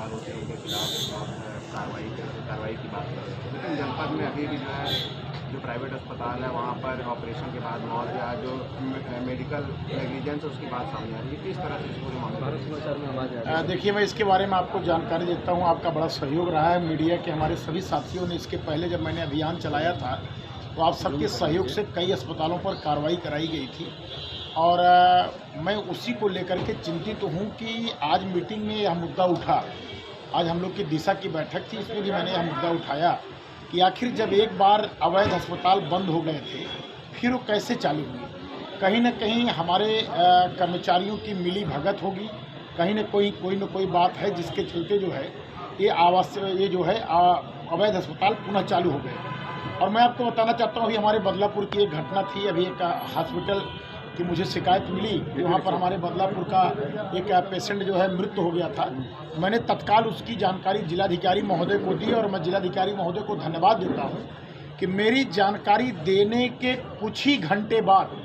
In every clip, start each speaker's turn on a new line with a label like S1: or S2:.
S1: अस्पताल होते हैं उनके खिलाफ कार्रवाई की बात कर रहे थे। लेकिन जनपद में अभी भी जो है जो प्राइवेट अस्पताल है वहाँ पर ऑपरेशन के बाद मौत या जो मेडिकल नेग्लिजेंस है उसकी बात सामने आ रही है। किस तरह से इस पूरे मामले भारत समाचार में आवाज़ आ रही है?
S2: देखिए, मैं इसके बारे में आपको जानकारी देता हूँ। आपका बड़ा सहयोग रहा है मीडिया के हमारे सभी साथियों ने। इसके पहले जब मैंने अभियान चलाया था तो आप सबके सहयोग से कई अस्पतालों पर कार्रवाई कराई गई थी और मैं उसी को लेकर के चिंतित हूँ कि आज मीटिंग में यह मुद्दा उठा। आज हम लोग की दिशा की बैठक थी, इसमें भी मैंने यह मुद्दा उठाया कि आखिर जब एक बार अवैध अस्पताल बंद हो गए थे फिर वो कैसे चालू हुए। कहीं ना कहीं हमारे कर्मचारियों की मिली भगत होगी, कहीं ना कोई बात है जिसके चलते जो है ये जो है अवैध अस्पताल पुनः चालू हो गए। और मैं आपको बताना चाहता हूँ, अभी हमारे बदलापुर की एक घटना थी। अभी एक हॉस्पिटल की मुझे शिकायत मिली कि वहाँ पर हमारे बदलापुर का एक पेशेंट जो है मृत्यु हो गया था। मैंने तत्काल उसकी जानकारी जिलाधिकारी महोदय को दी और मैं जिलाधिकारी महोदय को धन्यवाद देता हूँ कि मेरी जानकारी देने के कुछ ही घंटे बाद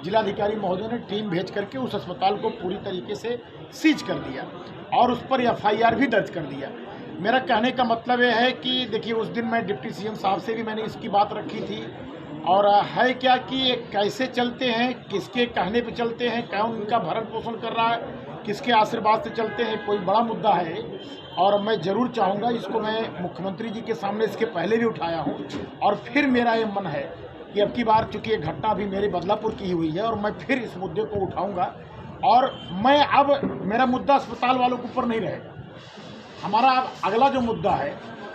S2: जिलाधिकारी महोदय ने टीम भेज करके उस अस्पताल को पूरी तरीके से सीज कर दिया और उस पर FIR भी दर्ज कर दिया। मेरा कहने का मतलब यह है कि देखिए, उस दिन मैं डिप्टी CM साहब से भी मैंने इसकी बात रखी थी और है क्या कि ये कैसे चलते हैं, किसके कहने पे चलते हैं, कौन उनका भरण पोषण कर रहा है, किसके आशीर्वाद से चलते हैं, कोई बड़ा मुद्दा है। और मैं ज़रूर चाहूँगा, इसको मैं मुख्यमंत्री जी के सामने इसके पहले भी उठाया हूँ और फिर मेरा ये मन है कि अब की बार चूँकि ये घटना अभी मेरे बदलापुर की ही हुई है और मैं फिर इस मुद्दे को उठाऊँगा। और मैं अब मेरा मुद्दा अस्पताल वालों के ऊपर नहीं रहेगा। हमारा अब अगला जो मुद्दा है,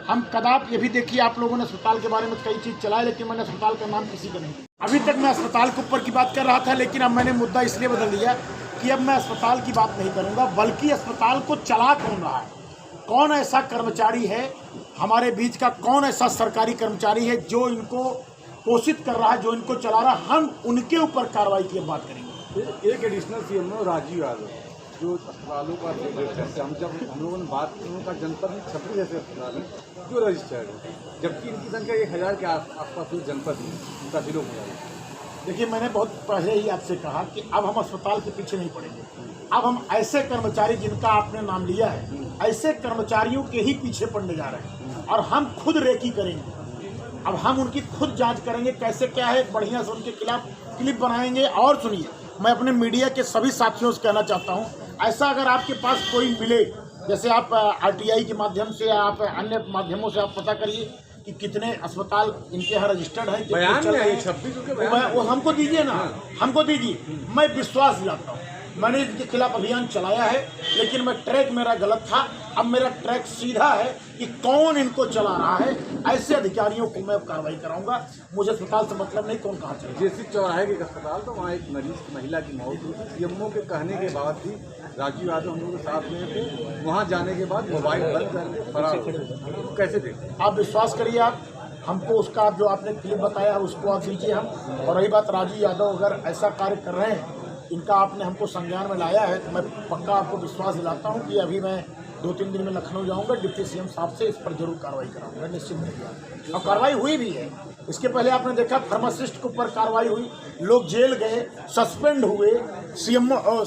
S2: हम कदाप ये भी देखिए, आप लोगों ने अस्पताल के बारे में कई चीज़ चलाए लेकिन मैंने अस्पताल का नाम किसी का नहीं दिया। अभी तक मैं अस्पताल के ऊपर की बात कर रहा था लेकिन अब मैंने मुद्दा इसलिए बदल दिया कि अब मैं अस्पताल की बात नहीं करूँगा, बल्कि अस्पताल को चला कौन रहा है, कौन ऐसा कर्मचारी है हमारे बीच का, कौन ऐसा सरकारी कर्मचारी है जो इनको पोषित कर रहा है, जो इनको चला रहा है, हम उनके ऊपर कार्रवाई की बात करेंगे।
S3: एक एडिशनल CM राजीव यादव जो अस्पतालों का हम लोगों ने बात की, उनका जनपद में 26 ऐसे अस्पताल हैं जो रजिस्टर्ड है, जबकि इनकी संख्या 1000 के आसपास जो जनपद है उनका 0 हो जाएगा।
S2: देखिए, मैंने बहुत पहले ही आपसे कहा कि अब हम अस्पताल के पीछे नहीं पड़ेंगे। अब हम ऐसे कर्मचारी जिनका आपने नाम लिया है, ऐसे कर्मचारियों के ही पीछे पड़ने जा रहे हैं और हम खुद रेकी करेंगे। अब हम उनकी खुद जांच करेंगे कैसे क्या है, बढ़िया से उनके खिलाफ क्लिप बनाएंगे। और सुनिए, मैं अपने मीडिया के सभी साथियों से कहना चाहता हूँ, ऐसा अगर आपके पास कोई मिले, जैसे आप RTI के माध्यम से या आप अन्य माध्यमों से आप पता करिए कि कितने अस्पताल इनके यहाँ रजिस्टर्ड हैं,
S3: बयान में है 26 के बयान,
S2: वो हमको दीजिए ना, हमको दीजिए। मैं विश्वास दिलाता हूँ, मैंने इनके खिलाफ अभियान चलाया है लेकिन मैं ट्रैक मेरा गलत था। अब मेरा ट्रैक सीधा है कि कौन इनको चला रहा है, ऐसे अधिकारियों को मैं कार्रवाई कराऊंगा। मुझे अस्पताल से मतलब नहीं कौन कहाँ चला।
S3: जैसे चौराहे के अस्पताल तो वहाँ एक मरीज महिला की मौत हुई थी, CMO के कहने के बाद भी राजीव यादव हम लोग के साथ में थे, वहाँ जाने के बाद मोबाइल बंद करके फरार हो गए। कैसे देखते?
S2: आप विश्वास करिए, आप हमको उसका जो आपने क्लिप बताया है उसको आप दीजिए हम। और रही बात राजीव यादव, अगर ऐसा कार्य कर रहे हैं, इनका आपने हमको संज्ञान में लाया है, तो मैं पक्का आपको विश्वास दिलाता हूँ कि अभी मैं 2-3 दिन में लखनऊ जाऊँगा, डिप्टी CM साहब से इस पर जरूर कार्रवाई कराऊंगा, निश्चित नहीं। और कार्रवाई हुई भी है। इसके पहले आपने देखा फार्मासिस्ट के ऊपर कार्रवाई हुई, लोग जेल गए, सस्पेंड हुए,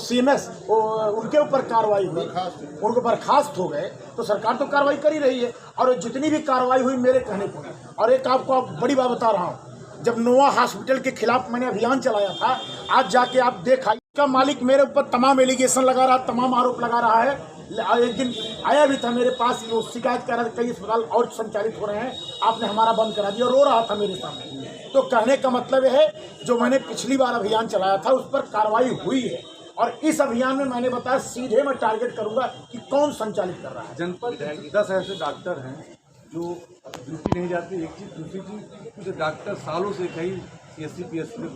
S2: CMS उनके ऊपर कार्रवाई हुई, उनको बर्खास्त हो गए। तो सरकार तो कार्रवाई कर ही रही है और जितनी भी कार्रवाई हुई मेरे कहने पर। और एक आपको बड़ी बात बता रहा हूँ, जब नोवा हॉस्पिटल के खिलाफ मैंने अभियान चलाया था, आज जाके आप देखा, इसका मालिक मेरे ऊपर तमाम एलिगेशन लगा रहा, तमाम आरोप लगा रहा है। एक दिन आया भी था मेरे पास, वो शिकायत कर रहा था कई अस्पताल और संचालित हो रहे हैं, आपने हमारा बंद करा दिया, रो रहा था मेरे सामने। तो कहने का मतलब है, जो मैंने पिछली बार अभियान चलाया था उस पर कार्रवाई हुई है और इस अभियान में मैंने बताया सीधे मैं टारगेट करूंगा कि कौन संचालित कर रहा है।
S3: जनपद 10 ऐसे डॉक्टर हैं जो ड्यूटी नहीं जाती, एक चीज़। दूसरी चीज़, जो डॉक्टर सालों से कई CSC-PSC में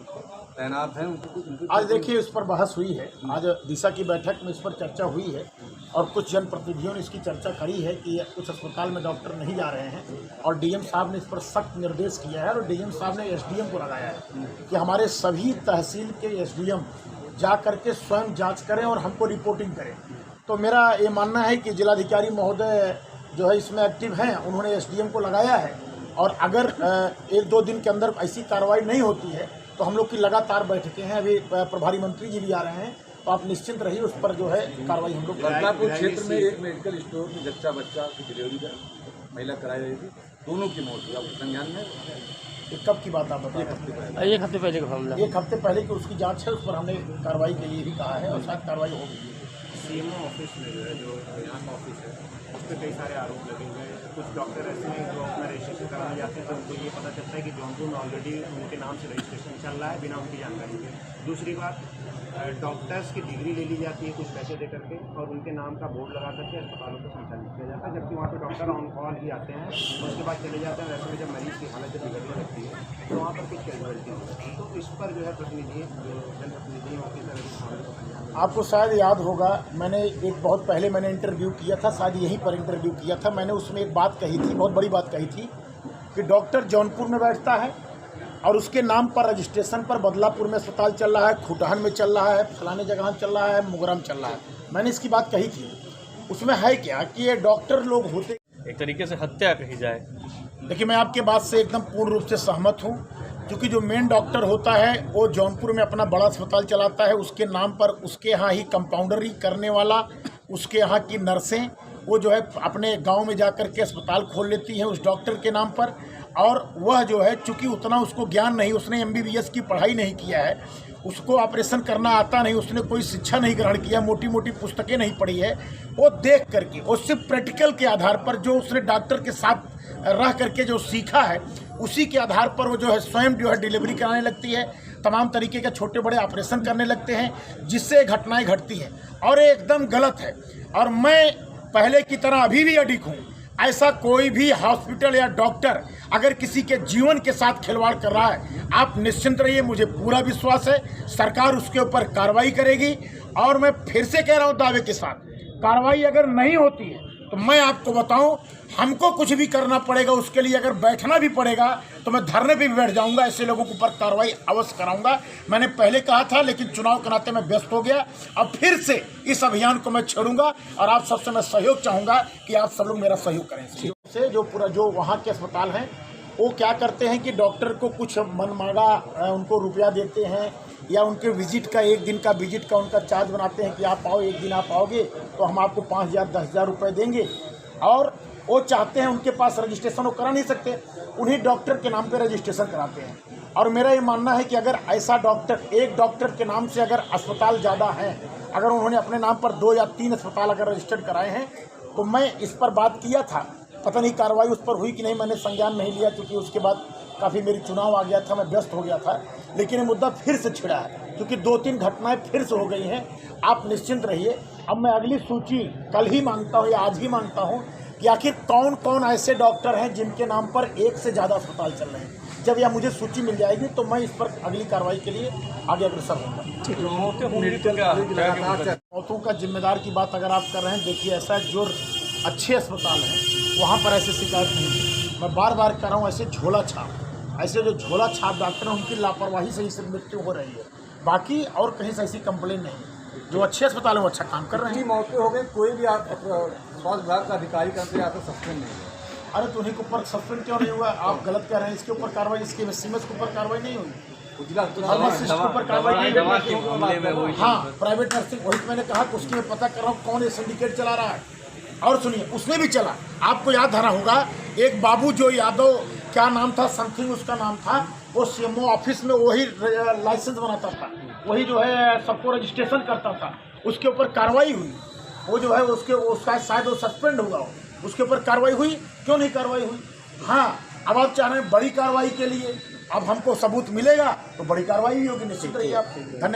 S3: तैनात हैं, उनको
S2: आज देखिए इस पर बहस हुई है। आज दिशा की बैठक में इस पर चर्चा हुई है और कुछ जनप्रतिनिधियों ने इसकी चर्चा करी है कि कुछ अस्पताल में डॉक्टर नहीं जा रहे हैं और DM साहब ने इस पर सख्त निर्देश किया है और DM साहब ने SDM को लगाया है कि हमारे सभी तहसील के SDM जा करके स्वयं जांच करें और हमको रिपोर्टिंग करें। तो मेरा ये मानना है कि जिलाधिकारी महोदय जो है इसमें एक्टिव हैं, उन्होंने SDM को लगाया है और अगर 1-2 दिन के अंदर ऐसी कार्रवाई नहीं होती है तो हम लोग की लगातार बैठकें हैं। अभी प्रभारी मंत्री जी भी आ रहे हैं तो आप निश्चिंत रहिए, उस पर जो है कार्रवाई हम लोग करेंगे।
S3: बदलापुर क्षेत्र में एक मेडिकल स्टोर में जच्चा बच्चा की डिलीवरी का महिला कराई रही थी, दोनों की मौत हुई। आपको संज्ञान में
S2: ये कब की बात आप बता रहे हैं?
S4: एक हफ्ते पहले का मामला।
S2: एक हफ्ते पहले की उसकी जांच है, उस पर हमने कार्रवाई के लिए भी कहा है और शायद कार्रवाई होगी।
S1: सीएमओ ऑफिस में जो है, जो यहाँ का ऑफिस है, उस पर कई सारे आरोप लगे हुए हैं। कुछ डॉक्टर ऐसे हैं जो अपना रजिस्ट्रेशन कराने जाते हैं तो उनको ये पता चलता है कि जौनपुर में ऑलरेडी उनके नाम से रजिस्ट्रेशन चल रहा है बिना उनकी जानकारी के। दूसरी बात, डॉक्टर्स की डिग्री ले ली जाती है कुछ पैसे दे करके और उनके नाम का बोर्ड लगा करके अस्पतालों को संचालित किया जाता है, जबकि वहाँ पे डॉक्टर ऑन कॉल ही आते हैं, उसके बाद चले जाते हैं। वैसे में जब मरीज़ की हालत जब बिगड़ने लगती है तो वहाँ पर कुछ कैजुअलिटी होती है। तो इस पर जो है प्रतिनिधि, जो जनप्रतिनिधि ऑफिसर है,
S2: आपको शायद याद होगा, मैंने एक बहुत पहले मैंने इंटरव्यू किया था, शायद यहीं पर इंटरव्यू किया था। मैंने उसमें एक बात कही थी, बहुत बड़ी बात कही थी कि डॉक्टर जौनपुर में बैठता है और उसके नाम पर रजिस्ट्रेशन पर बदलापुर में अस्पताल चल रहा है, खुटहन में चल रहा है, फलाने जगह चल रहा है, मुगरम चल रहा है। मैंने इसकी बात कही थी। उसमें है क्या कि ये डॉक्टर लोग होते,
S4: एक तरीके से हत्या कही जाए।
S2: देखिए मैं आपके बात से एकदम पूर्ण रूप से सहमत हूँ, क्योंकि जो मेन डॉक्टर होता है वो जौनपुर में अपना बड़ा अस्पताल चलाता है, उसके नाम पर उसके यहाँ ही कंपाउंडरी करने वाला, उसके यहाँ की नर्सें वो जो है अपने गांव में जाकर के अस्पताल खोल लेती हैं उस डॉक्टर के नाम पर। और वह जो है चूँकि उतना उसको ज्ञान नहीं, उसने MBBS की पढ़ाई नहीं किया है, उसको ऑपरेशन करना आता नहीं, उसने कोई शिक्षा नहीं ग्रहण किया, मोटी मोटी पुस्तकें नहीं पढ़ी है, वो देख करके और सिर्फ प्रैक्टिकल के आधार पर जो उसने डॉक्टर के साथ रह करके जो सीखा है उसी के आधार पर वो जो है स्वयं जो है डिलीवरी कराने लगती है, तमाम तरीके के छोटे बड़े ऑपरेशन करने लगते हैं, जिससे घटनाएं घटती हैं और ये एकदम गलत है। और मैं पहले की तरह अभी भी अडिग हूँ। ऐसा कोई भी हॉस्पिटल या डॉक्टर अगर किसी के जीवन के साथ खिलवाड़ कर रहा है, आप निश्चिंत रहिए, मुझे पूरा विश्वास है सरकार उसके ऊपर कार्रवाई करेगी। और मैं फिर से कह रहा हूँ दावे के साथ, कार्रवाई अगर नहीं होती है तो मैं आपको बताऊं, हमको कुछ भी करना पड़ेगा, उसके लिए अगर बैठना भी पड़ेगा तो मैं धरने पे भी बैठ जाऊंगा, ऐसे लोगों के ऊपर कार्रवाई अवश्य कराऊंगा। मैंने पहले कहा था, लेकिन चुनाव के नाते मैं व्यस्त हो गया। अब फिर से इस अभियान को मैं छेड़ूंगा और आप सबसे मैं सहयोग चाहूँगा कि आप सब लोग मेरा सहयोग करें। से जो पूरा जो वहाँ के अस्पताल हैं वो क्या करते हैं कि डॉक्टर को कुछ मनमांगा उनको रुपया देते हैं या उनके विजिट का, एक दिन का विजिट का उनका चार्ज बनाते हैं कि आप आओ, एक दिन आप आओगे तो हम आपको 5,000 10,000 रुपये देंगे। और वो चाहते हैं, उनके पास रजिस्ट्रेशन वो करा नहीं सकते, उन्हीं डॉक्टर के नाम पे रजिस्ट्रेशन कराते हैं। और मेरा ये मानना है कि अगर ऐसा डॉक्टर, एक डॉक्टर के नाम से अगर अस्पताल ज़्यादा हैं, अगर उन्होंने अपने नाम पर 2 या 3 अस्पताल अगर रजिस्टर्ड कराए हैं, तो मैं इस पर बात किया था, पता नहीं कार्रवाई उस पर हुई कि नहीं, मैंने संज्ञान नहीं लिया क्योंकि उसके बाद काफ़ी मेरी चुनाव आ गया था, मैं व्यस्त हो गया था। लेकिन ये मुद्दा फिर से छिड़ा है क्योंकि 2-3 घटनाएं फिर से हो गई हैं। आप निश्चिंत रहिए, अब मैं अगली सूची कल ही मांगता हूँ या आज ही मांगता हूँ कि आखिर कौन कौन ऐसे डॉक्टर हैं जिनके नाम पर 1 से ज़्यादा अस्पताल चल रहे हैं। जब यह मुझे सूची मिल जाएगी तो मैं इस पर अगली कार्रवाई के लिए आगे अग्रसर होऊंगा। मौतों का जिम्मेदार की बात अगर आप कर रहे हैं, देखिए ऐसा जो अच्छे अस्पताल हैं वहाँ पर ऐसे शिकायत नहीं है। मैं बार बार कर रहा हूँ, ऐसे झोला छाप, ऐसे जो झोला छाप डॉक्टर हैं उनकी लापरवाही से ही सिर्फ मृत्यु हो रही है, बाकी और कहीं से ऐसी कंप्लेन नहीं। जो अच्छे अस्पताल हैं वो अच्छा काम कर रहे हैं।
S3: मौतें हो गई, कोई भी आप स्वास्थ्य विभाग का अधिकारी करते आपको सस्पेंड नहीं है।
S2: अरे तो उन्हीं के ऊपर सस्पेंड क्यों नहीं हुआ? आप गलत कह रहे हैं, इसके ऊपर कार्रवाई, इसके सीमेंस के ऊपर कार्रवाई नहीं हुई, फार्मासिस्ट के ऊपर कार्रवाई नहीं हुई। हाँ, प्राइवेट नर्सिंग, वही मैंने कहा कि उसकी मैं पता कर रहा हूँ कौन ये सिंडिकेट चला रहा है। और सुनिए, उसमें भी चला, आपको याद धरा होगा, एक बाबू जो यादव, क्या नाम था, समथिंग उसका नाम था, वो CMO ऑफिस में वही लाइसेंस बनाता था, वही जो है सबको रजिस्ट्रेशन करता था, उसके ऊपर कार्रवाई हुई। वो जो है उसका शायद वो सस्पेंड हुआ, उसके ऊपर कार्रवाई हुई, क्यों नहीं कार्रवाई हुई? हाँ, अब आप चाह रहे हैं बड़ी कार्रवाई के लिए, अब हमको सबूत मिलेगा तो बड़ी कार्रवाई भी होगी, निश्चित रहिए आप। धन्यवाद।